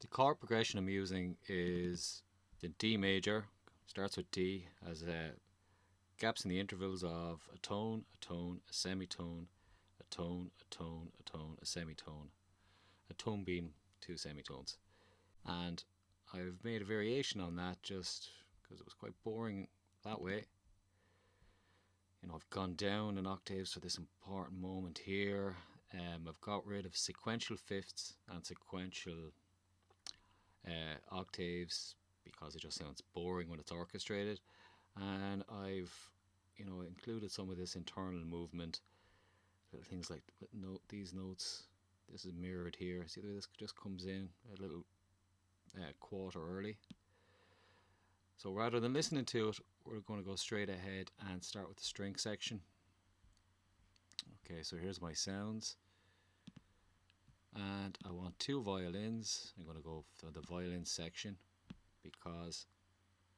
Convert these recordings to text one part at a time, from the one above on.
The chord progression I'm using is the D major, starts with D, has gaps in the intervals of a tone, a tone, a semitone, a tone, a tone, a tone, a semitone. A tone being two semitones. And I've made a variation on that just because it was quite boring that way. You know, I've gone down in octaves for this important moment here. I've got rid of sequential fifths and sequential octaves because it just sounds boring when it's orchestrated. And I've, you know, included some of this internal movement, little things like these notes. This is mirrored here. See the way this just comes in a little quarter early. So rather than listening to it, we're going to go straight ahead and start with the string section. Okay, so here's my sounds. And I want two violins. I'm going to go for the violin section because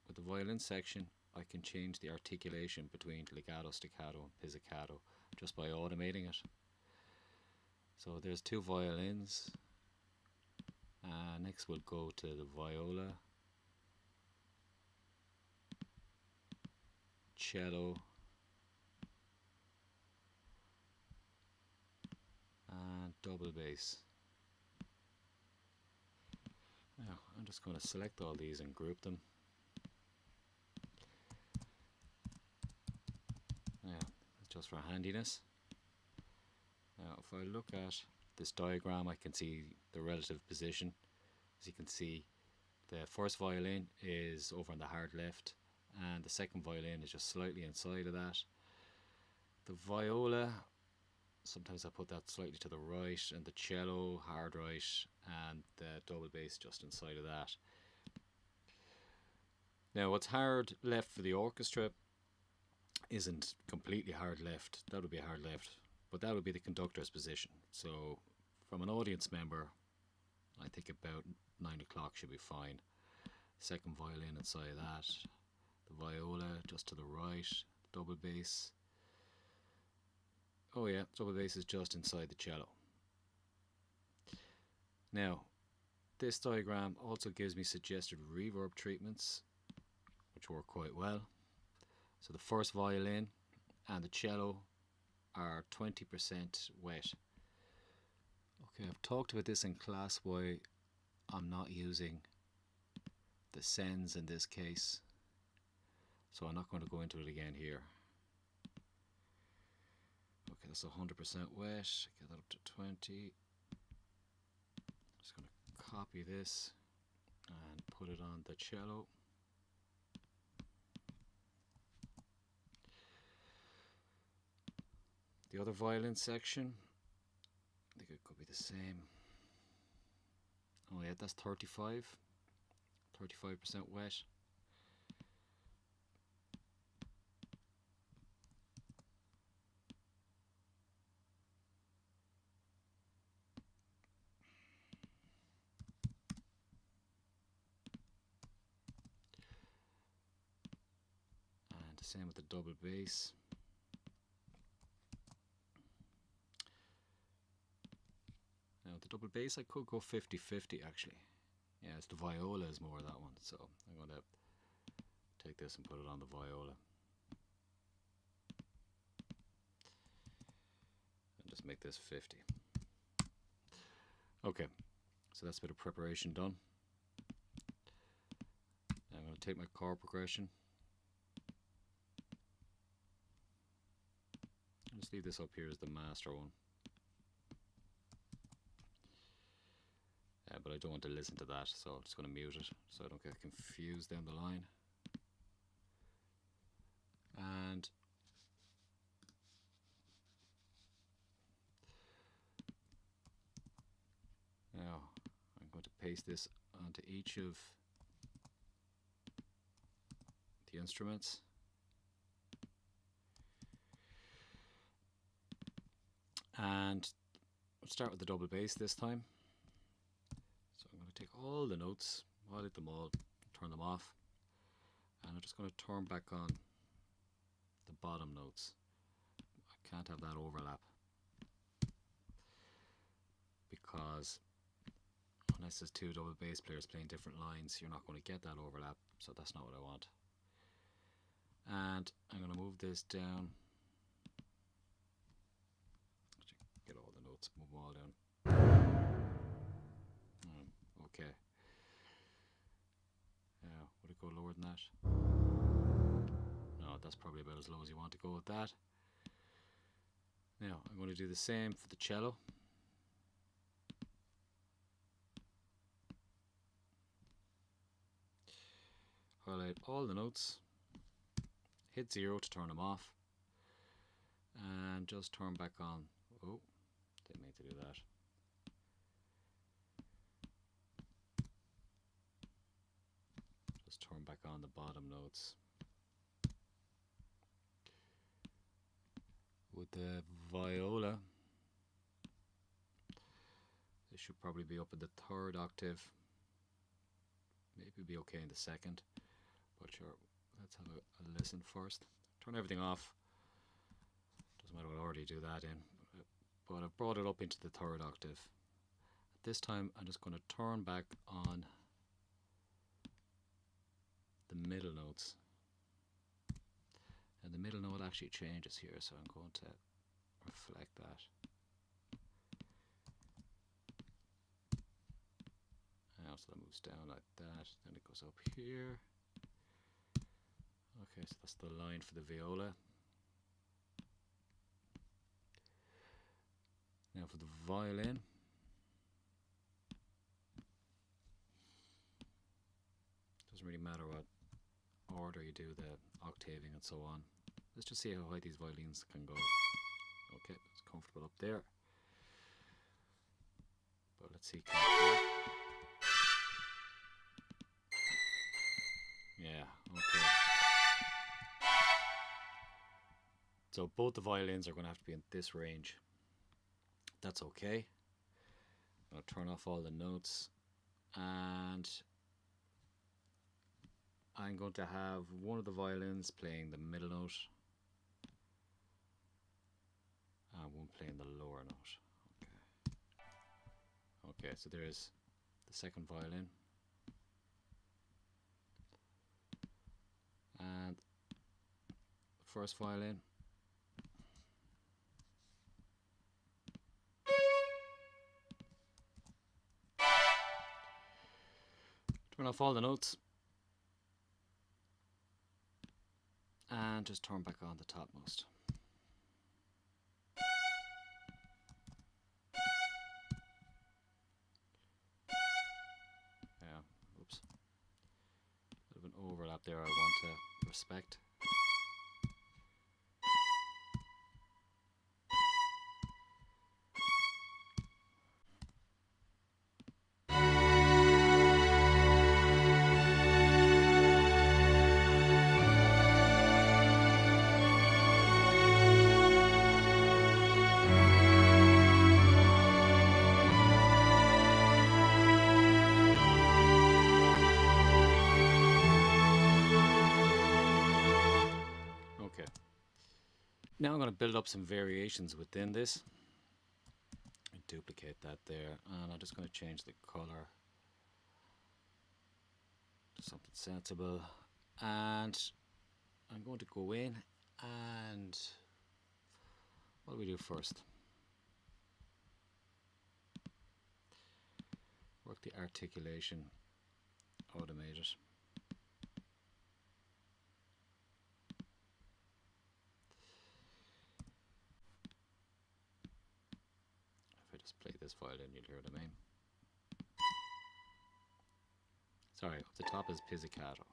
with the violin section I can change the articulation between legato, staccato and pizzicato just by automating it. So there's two violins. Next we'll go to the viola, cello, and double bass. Now I'm just going to select all these and group them. Now, just for handiness. Now if I look at this diagram I can see the relative position. As you can see, the first violin is over on the hard left and the second violin is just slightly inside of that. The viola, sometimes I put that slightly to the right, and the cello hard right, and the double bass just inside of that. Now what's hard left for the orchestra isn't completely hard left, that would be hard left, but that would be the conductor's position. So from an audience member, I think about 9 o'clock should be fine. Second violin inside of that, the viola just to the right, double bass. Oh yeah, double bass is just inside the cello. Now, this diagram also gives me suggested reverb treatments, which work quite well. So the first violin and the cello are 20% wet. Okay, I've talked about this in class why I'm not using the sends in this case, so I'm not going to go into it again here. Okay, that's 100% wet. Get that up to 20. Just going to copy this and put it on the cello. The other violin section, I think it could be the same. Oh yeah, that's 35% wet. And the same with the double bass. Now the double bass I could go 50-50 actually. Yeah, it's the viola is more that one, so I'm going to take this and put it on the viola. And just make this 50. Okay, so that's a bit of preparation done. Now I'm going to take my chord progression. I'll just leave this up here as the master one. But I don't want to listen to that, so I'm just going to mute it so I don't get confused down the line. And now I'm going to paste this onto each of the instruments. And we'll start with the double bass this time. So I'm going to take all the notes, highlight them all, turn them off, and I'm just going to turn back on the bottom notes. I can't have that overlap because unless there's two double bass players playing different lines, you're not going to get that overlap, so that's not what I want. And I'm going to move this down. Get all the notes, move them all down. Okay. Would it go lower than that? No, that's probably about as low as you want to go with that. Now, I'm going to do the same for the cello. Highlight all the notes, hit 0 to turn them off, and just turn back on. Oh, didn't mean to do that. Just turn back on the bottom notes. With the viola, they should probably be up in the 3rd octave. Maybe be okay in the 2nd. But sure, let's have a listen first. Turn everything off. Doesn't matter what order you do that in. But I've brought it up into the 3rd octave. At this time, I'm just going to turn back on the middle notes. And the middle note actually changes here, so I'm going to reflect that. Now, so that moves down like that, then it goes up here. Okay, so that's the line for the viola. Now for the violin. Doesn't really matter what order you do the octaving and so on. Let's just see how high these violins can go. Okay, it's comfortable up there. But let's see. Yeah, okay. So both the violins are going to have to be in this range. That's okay. I'm going to turn off all the notes, and I'm going to have one of the violins playing the middle note and one playing the lower note. Okay, so there's the 2nd violin. And the 1st violin. Turn off all the notes and just turn back on the topmost. Yeah, oops. Bit of an overlap there I want to respect. Now I'm going to build up some variations within this. Duplicate that there, and I'm just going to change the color to something sensible, and I'm going to go in and what do we do first? Work the articulation, automate it. Just play this violin, you'll hear what I mean. Sorry, up the top is pizzicato.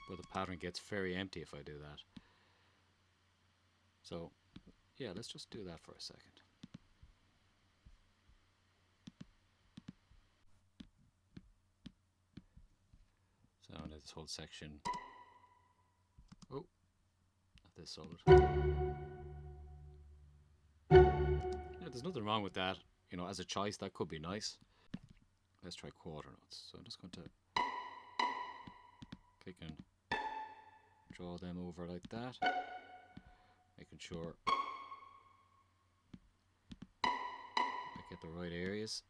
But the pattern gets very empty if I do that. So, yeah, let's just do that for a second. So now this whole section. Oh, not this solid. Yeah, there's nothing wrong with that. You know, as a choice, that could be nice. Let's try quarter notes. So I'm just going to click and draw them over like that, making sure get the right areas.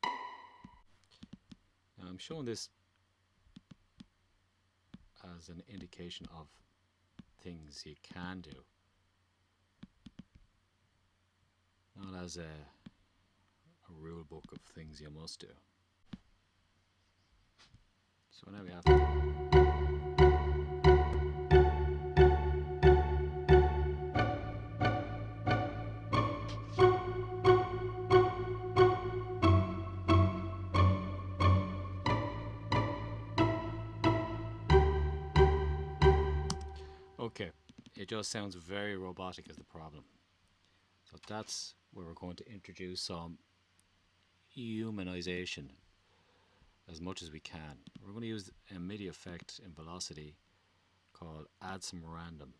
Now I'm showing this as an indication of things you can do, not as a rule book of things you must do. So now we have okay, it just sounds very robotic is the problem. So that's where we're going to introduce some humanization as much as we can. We're going to use a MIDI effect in velocity called add some random,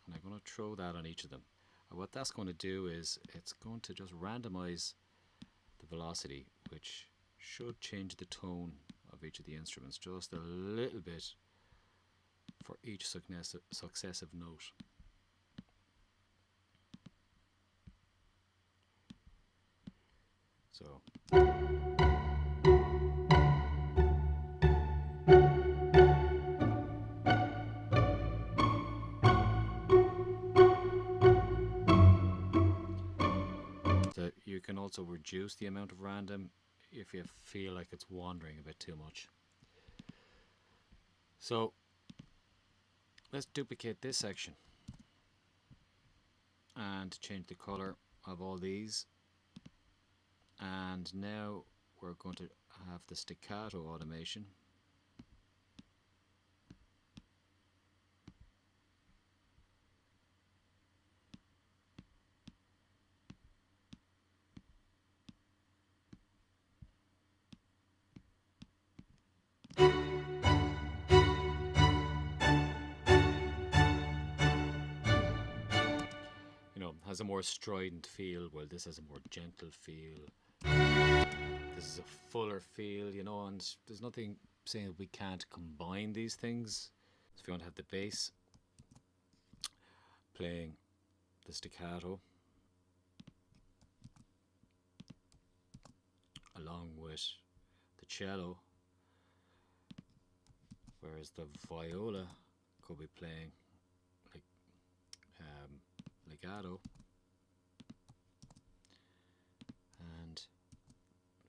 and I'm going to throw that on each of them. And what that's going to do is it's going to just randomize the velocity, which should change the tone of each of the instruments just a little bit for each successive note. So you can also reduce the amount of random if you feel like it's wandering a bit too much. So let's duplicate this section and change the color of all these, and now we're going to have the staccato automation. Has a more strident feel, while this has a more gentle feel. This is a fuller feel, and there's nothing saying that we can't combine these things. So if you want to have the bass playing the staccato along with the cello, whereas the viola could be playing like legato, and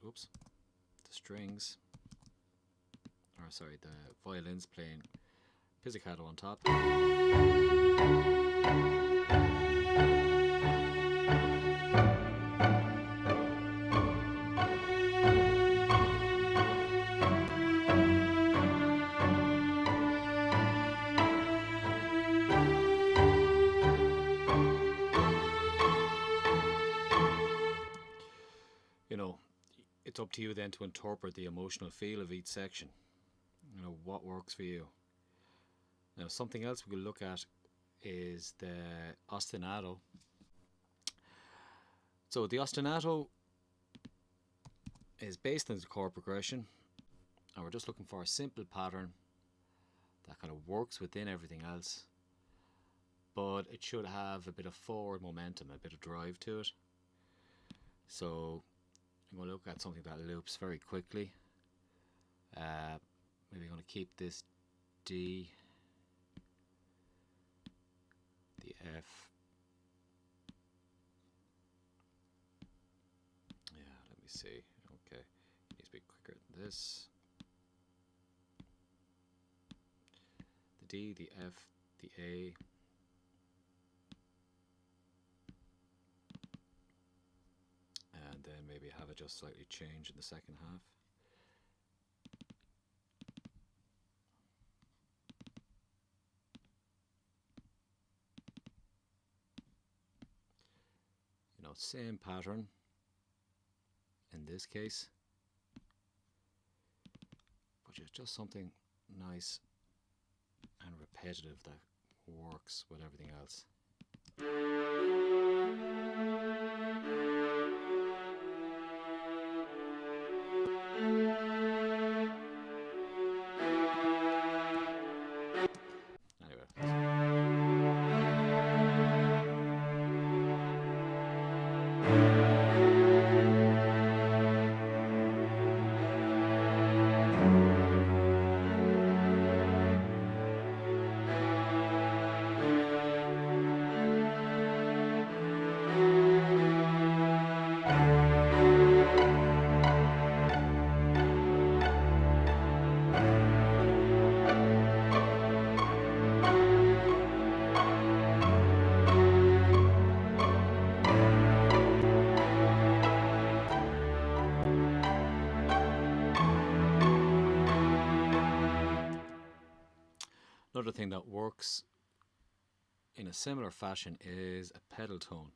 the strings, or sorry, the violins playing pizzicato on top. It's up to you then to interpret the emotional feel of each section. What works for you. Now, something else we will look at is the ostinato. So the ostinato is based on the chord progression, and we're just looking for a simple pattern that kind of works within everything else, but it should have a bit of forward momentum, a bit of drive to it. So I'm going to look at something that loops very quickly. Maybe I'm going to keep this D, the F. Yeah, let me see. Okay, it needs to be quicker than this. The D, the F, the A. And then maybe have it just slightly change in the second half. Same pattern in this case, but just something nice and repetitive that works with everything else. Anyway. Another thing that works in a similar fashion is a pedal tone.